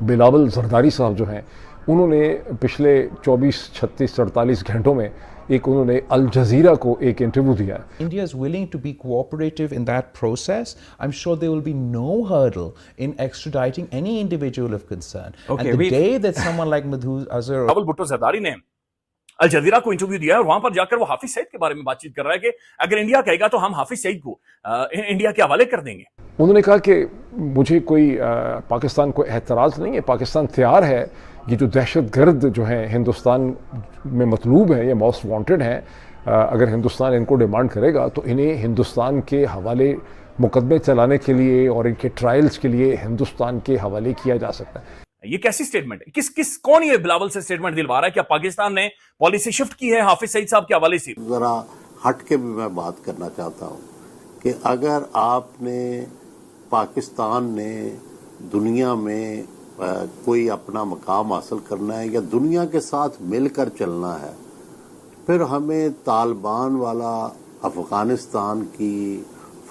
بلاول زرداری صاحب جو ہیں انہوں نے پچھلے 24 36 48 گھنٹوں میں انہوں نے الجزیرہ کو ایک انٹرویو دیا ہے. India is willing to be cooperative in that process. I'm sure there will be no hurdle in extraditing any individual of concern. Okay, and the day that someone like Masood Azhar Bilawal Bhutto Zardari نے Al Jazeera کو interview دیا ہے اور وہاں پر جا کر وہ حافظ سعید کے بارے میں بات چیت کر رہا ہے کہ اگر انڈیا کہے گا تو ہم حافظ سعید کو انڈیا کے حوالے کر دیں گے. انہوں نے کہا کہ مجھے کوئی پاکستان کو اعتراض نہیں ہے، پاکستان تیار ہے، یہ جو دہشت گرد جو ہیں ہندوستان میں مطلوب ہیں، یہ موسٹ وانٹڈ ہیں، اگر ہندوستان ان کو ڈیمانڈ کرے گا تو انہیں ہندوستان کے حوالے مقدمے چلانے کے لیے اور ان کے ٹرائلز کے لیے ہندوستان کے حوالے کیا جا سکتا ہے. یہ کیسی سٹیٹمنٹ ہے؟ کون یہ بلاول سے سٹیٹمنٹ دلوا رہا ہے؟ کیا پاکستان نے پالیسی شفٹ کی ہے حافظ سعید صاحب کے حوالے سے؟ ذرا ہٹ کے بھی میں بات کرنا چاہتا ہوں کہ اگر آپ نے پاکستان نے دنیا میں کوئی اپنا مقام حاصل کرنا ہے یا دنیا کے ساتھ مل کر چلنا ہے، پھر ہمیں طالبان والا افغانستان کی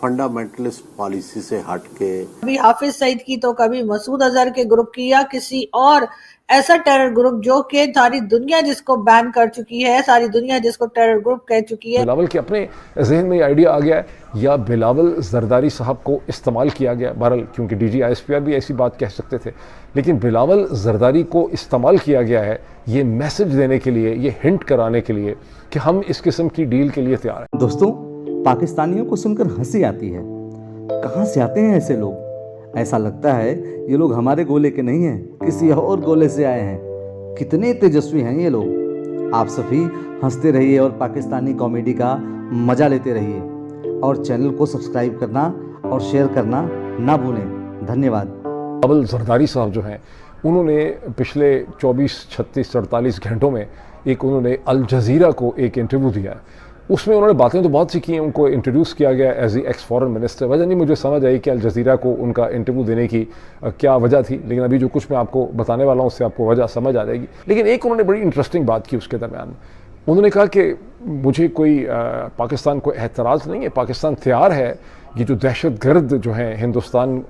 فنڈامنٹلسٹ پالیسی سے ہٹ کے کبھی حافظ سعید کی تو کبھی مسعود اظہر کے گروپ کی یا کسی اور ایسا ٹیرر گروپ جو کہ ساری دنیا جس کو بین کر چکی ہے، ساری دنیا جس کو ٹیرر گروپ کہہ چکی ہے. بلاول کے اپنے ذہن میں یہ آئیڈیا آ گیا ہے یا بلاول زرداری صاحب کو استعمال کیا گیا، بہرحال کیونکہ D G I S P R بھی ایسی بات کہہ سکتے تھے، لیکن بلاول زرداری کو استعمال کیا گیا ہے یہ میسج دینے کے لیے، یہ ہنٹ کرانے کے لیے کہ ہم اس قسم کی ڈیل کے لیے تیار ہیں. دوستوں، پاکستانیوں کو سن کر ہنسی آتی ہے. کہاں سے آتے ہیں ایسے لوگ؟ ایسا لگتا ہے یہ لوگ ہمارے گولے کے نہیں ہیں، کسی اور گولے سے آئے ہیں. کتنے تیجسوی ہیں یہ لوگ. آپ سبھی ہنستے رہیے اور پاکستانی کامیڈی کا مزہ لیتے رہیے، اور چینل کو سبسکرائب کرنا اور شیئر کرنا نہ بھولیں. دھنیہ واد. بلاول زرداری صاحب جو ہیں انہوں نے پچھلے 24 36 48 گھنٹوں میں انہوں نے الجزیرہ کو ایک انٹرویو دیا ہے. اس میں انہوں نے باتیں تو بہت سی کی ہیں، ان کو انٹروڈیوس کیا گیا as a x foreign minister. وجہ نہیں مجھے سمجھ آئی کہ الجزیرہ کو ان کا انٹرویو دینے کی کیا وجہ تھی، لیکن ابھی جو کچھ میں آپ کو بتانے والا ہوں اس سے آپ کو وجہ سمجھ آ جائے گی. لیکن ایک انہوں نے بڑی انٹرسٹنگ بات کی اس کے درمیان میں. انہوں نے کہا کہ مجھے کوئی پاکستان کو اعتراض نہیں ہے، پاکستان تیار ہے، یہ جو دہشت گرد جو ہیں ہندوستان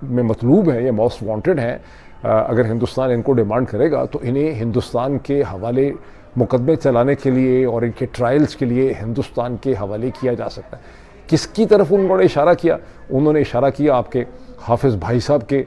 میں مطلوب ہیں، یہ موسٹ وانٹڈ ہیں، اگر ہندوستان ان کو ڈیمانڈ کرے گا تو انہیں ہندوستان کے حوالے مقدمے چلانے کے لیے اور ان کے ٹرائلز کے لیے ہندوستان کے حوالے کیا جا سکتا ہے. کس کی طرف انہوں نے اشارہ کیا؟ انہوں نے اشارہ کیا آپ کے حافظ بھائی صاحب کے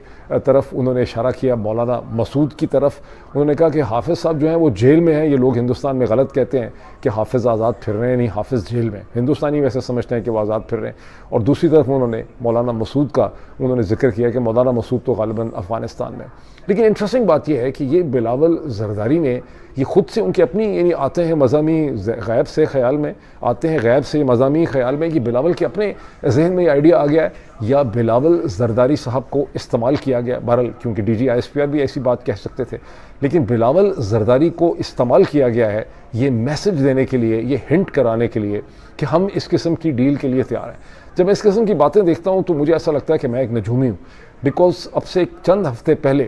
طرف، انہوں نے اشارہ کیا مولانا مسعود کی طرف. انہوں نے کہا کہ حافظ صاحب جو ہیں وہ جیل میں ہیں. یہ لوگ ہندوستان میں غلط کہتے ہیں کہ حافظ آزاد پھر رہے ہیں، نہیں، حافظ جیل میں. ہندوستانی ویسے سمجھتے ہیں کہ وہ آزاد پھر رہے ہیں. اور دوسری طرف انہوں نے مولانا مسعود کا انہوں نے ذکر کیا کہ مولانا مسعود تو غالباً افغانستان میں. لیکن انٹرسٹنگ بات یہ ہے کہ یہ بلاول زرداری نے یہ خود سے ان کی اپنی یعنی آتے ہیں مضامین غیب سے خیال میں، آتے ہیں غیب سے مضامین خیال میں، کہ بلاول کے اپنے ذہن میں یہ آئیڈیا آ گیا ہے یا بلاول زرداری صاحب کو استعمال کیا گیا، بہرحال کیونکہ D G I S P R بھی ایسی بات کہہ سکتے تھے، لیکن بلاول زرداری کو استعمال کیا گیا ہے یہ میسج دینے کے لیے، یہ ہنٹ کرانے کے لیے کہ ہم اس قسم کی ڈیل کے لیے تیار ہیں. جب میں اس قسم کی باتیں دیکھتا ہوں تو مجھے ایسا لگتا ہے کہ میں ایک نجومی ہوں، بیکاز اب سے چند ہفتے پہلے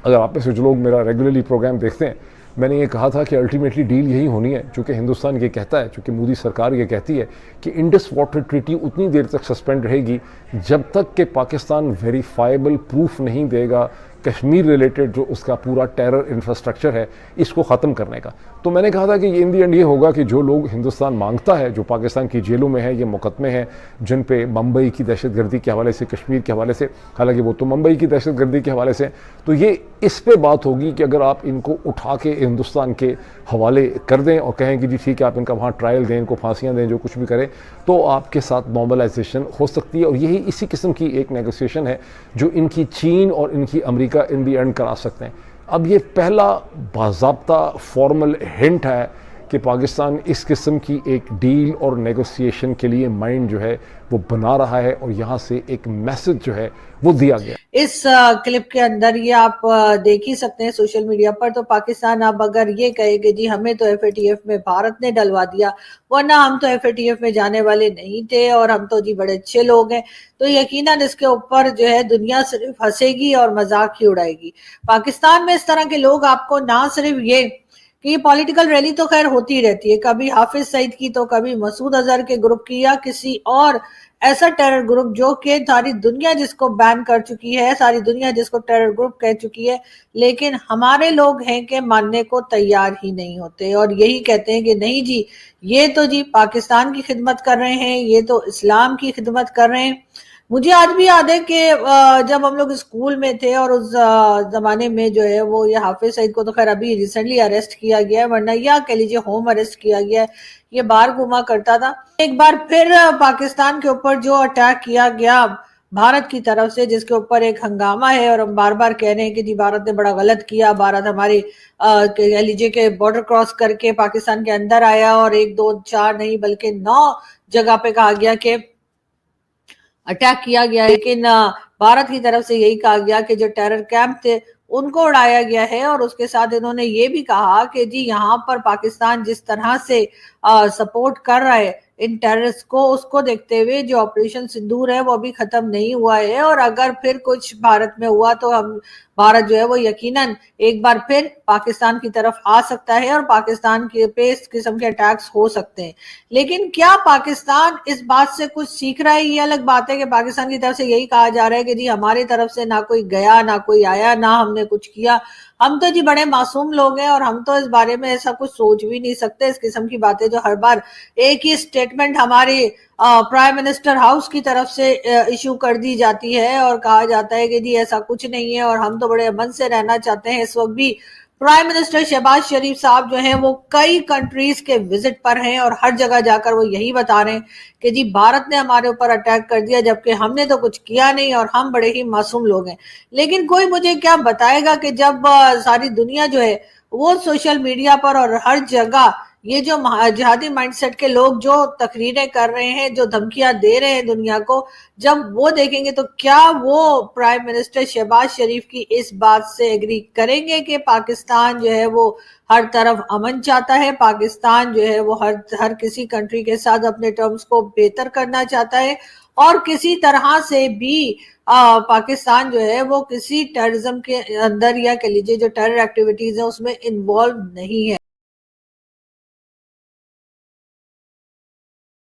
اگر آپ میں سے جو لوگ میرا ریگولرلی پروگرام دیکھتے ہیں، میں نے یہ کہا تھا کہ الٹیمیٹلی ڈیل یہی ہونی ہے، چونکہ ہندوستان یہ کہتا ہے، چونکہ مودی سرکار یہ کہتی ہے کہ انڈس واٹر ٹریٹی اتنی دیر تک سسپینڈ رہے گی جب تک کہ پاکستان ویریفائبل پروف نہیں دے گا کشمیر ریلیٹڈ جو اس کا پورا ٹیرر انفراسٹرکچر ہے اس کو ختم کرنے کا. تو میں نے کہا تھا کہ یہ ان دی اینڈ یہ ہوگا کہ جو لوگ ہندوستان مانگتا ہے، جو پاکستان کی جیلوں میں ہیں، یہ مقدمے ہیں جن پہ ممبئی کی دہشت گردی کے حوالے سے، کشمیر کے حوالے سے، حالانکہ وہ تو ممبئی کی دہشت گردی کے حوالے سے، تو یہ اس پہ بات ہوگی کہ اگر آپ ان کو اٹھا کے ہندوستان کے حوالے کر دیں اور کہیں کہ جی ٹھیک ہے آپ ان کا وہاں ٹرائل دیں، ان کو پھانسیاں دیں، جو کچھ بھی کریں، تو آپ کے ساتھ نارملائزیشن ہو سکتی ہے. اور یہی اسی قسم کی ایک نیگوسیشن ہے جو ان کی چین اور ان کی امریکہ ان دی اینڈ کرا سکتے ہیں. اب یہ پہلا باضابطہ فارمل ہنٹ ہے کہ پاکستان اس قسم کی ایک ڈیل اور نیگوسیشن کے لیے مائنڈ جو ہے وہ بنا رہا ہے، اور یہاں سے ایک میسج جو ہے وہ دیا گیا. اس کلپ کے اندر یہ آپ دیکھ ہی سکتے ہیں سوشل میڈیا پر. تو پاکستان اب اگر یہ کہے کہ جی ہمیں تو ایف اے ٹی ایف میں بھارت نے ڈلوا دیا، ورنہ ہم تو ایف اے ٹی ایف میں جانے والے نہیں تھے اور ہم تو جی بڑے اچھے لوگ ہیں، تو یقیناً اس کے اوپر جو ہے دنیا صرف ہنسے گی اور مذاق ہی اڑائے گی. پاکستان میں اس طرح کے لوگ آپ کو نہ صرف یہ کہ یہ پولیٹیکل ریلی تو خیر ہوتی رہتی ہے، کبھی حافظ سعید کی تو کبھی مسعود اظہر کے گروپ کی یا کسی اور ایسا ٹیرر گروپ جو کہ ساری دنیا جس کو بین کر چکی ہے، ساری دنیا جس کو ٹیرر گروپ کہہ چکی ہے، لیکن ہمارے لوگ ہیں کہ ماننے کو تیار ہی نہیں ہوتے اور یہی کہتے ہیں کہ نہیں جی یہ تو جی پاکستان کی خدمت کر رہے ہیں، یہ تو اسلام کی خدمت کر رہے ہیں۔ مجھے آج بھی یاد ہے کہ جب ہم لوگ اسکول میں تھے اور اس زمانے میں جو ہے وہ یہ حافظ سعید کو تو خیر ابھی ریسنٹلی اریسٹ کیا گیا ہے، ورنہ یا کہہ لیجیے ہوم اریسٹ کیا گیا ہے، یہ باہر گھوما کرتا تھا۔ ایک بار پھر پاکستان کے اوپر جو اٹیک کیا گیا بھارت کی طرف سے، جس کے اوپر ایک ہنگامہ ہے اور ہم بار بار کہہ رہے ہیں کہ جی بھارت نے بڑا غلط کیا، بھارت ہماری کہہ لیجیے کہ بارڈر کراس کر کے پاکستان کے اندر آیا اور 1 2 4 نہیں بلکہ 9 جگہ پہ کہا گیا کہ اٹیک کیا گیا، لیکن بھارت کی طرف سے یہی کہا گیا کہ جو ٹیرر کیمپ تھے ان کو اڑایا گیا ہے، اور اس کے ساتھ انہوں نے یہ بھی کہا کہ جی یہاں پر پاکستان جس طرح سے سپورٹ کر رہا ہے ان ٹیررسٹ کو، اس کو دیکھتے ہوئے جو آپریشن سندور ہے وہ ابھی ختم نہیں ہوا ہے، اور اگر پھر کچھ بھارت میں ہوا تو بھارت جو ہے وہ یقیناً ایک بار پھر پاکستان کی طرف آ سکتا ہے اور پاکستان کے پہ اس قسم کے اٹیکس ہو سکتے ہیں۔ لیکن کیا پاکستان اس بات سے کچھ سیکھ رہا ہے؟ یہ الگ بات ہے کہ پاکستان کی طرف سے یہی کہا جا رہا ہے کہ جی ہماری طرف سے نہ کوئی گیا، نہ کوئی آیا، نہ ہم نے کچھ کیا، ہم تو جی بڑے معصوم لوگ ہیں اور ہم تو اس بارے میں ایسا کچھ سوچ بھی نہیں سکتے۔ اس قسم کی باتیں جو ہر بار ایک ہی سٹیٹمنٹ ہماری پرائم منسٹر ہاؤس کی طرف سے ایشو کر دی جاتی ہے اور کہا جاتا ہے کہ جی ایسا کچھ نہیں ہے اور ہم تو بڑے امن سے رہنا چاہتے ہیں۔ اس وقت بھی پرائم منسٹر شہباز شریف صاحب جو ہیں وہ کئی کنٹریز کے وزٹ پر ہیں اور ہر جگہ جا کر وہ یہی بتا رہے ہیں کہ جی بھارت نے ہمارے اوپر اٹیک کر دیا جبکہ ہم نے تو کچھ کیا نہیں اور ہم بڑے ہی معصوم لوگ ہیں۔ لیکن کوئی مجھے کیا بتائے گا کہ جب ساری دنیا جو ہے وہ سوشل میڈیا پر اور ہر جگہ یہ جو جہادی مائنڈ سیٹ کے لوگ جو تقریریں کر رہے ہیں، جو دھمکیاں دے رہے ہیں دنیا کو، جب وہ دیکھیں گے تو کیا وہ پرائم منسٹر شہباز شریف کی اس بات سے ایگری کریں گے کہ پاکستان جو ہے وہ ہر طرف امن چاہتا ہے، پاکستان جو ہے وہ ہر کسی کنٹری کے ساتھ اپنے ٹرمز کو بہتر کرنا چاہتا ہے اور کسی طرح سے بھی پاکستان جو ہے وہ کسی ٹیررزم کے اندر یا کہہ لیجیے جو ٹیرر ایکٹیویٹیز ہیں اس میں انوالو نہیں ہے۔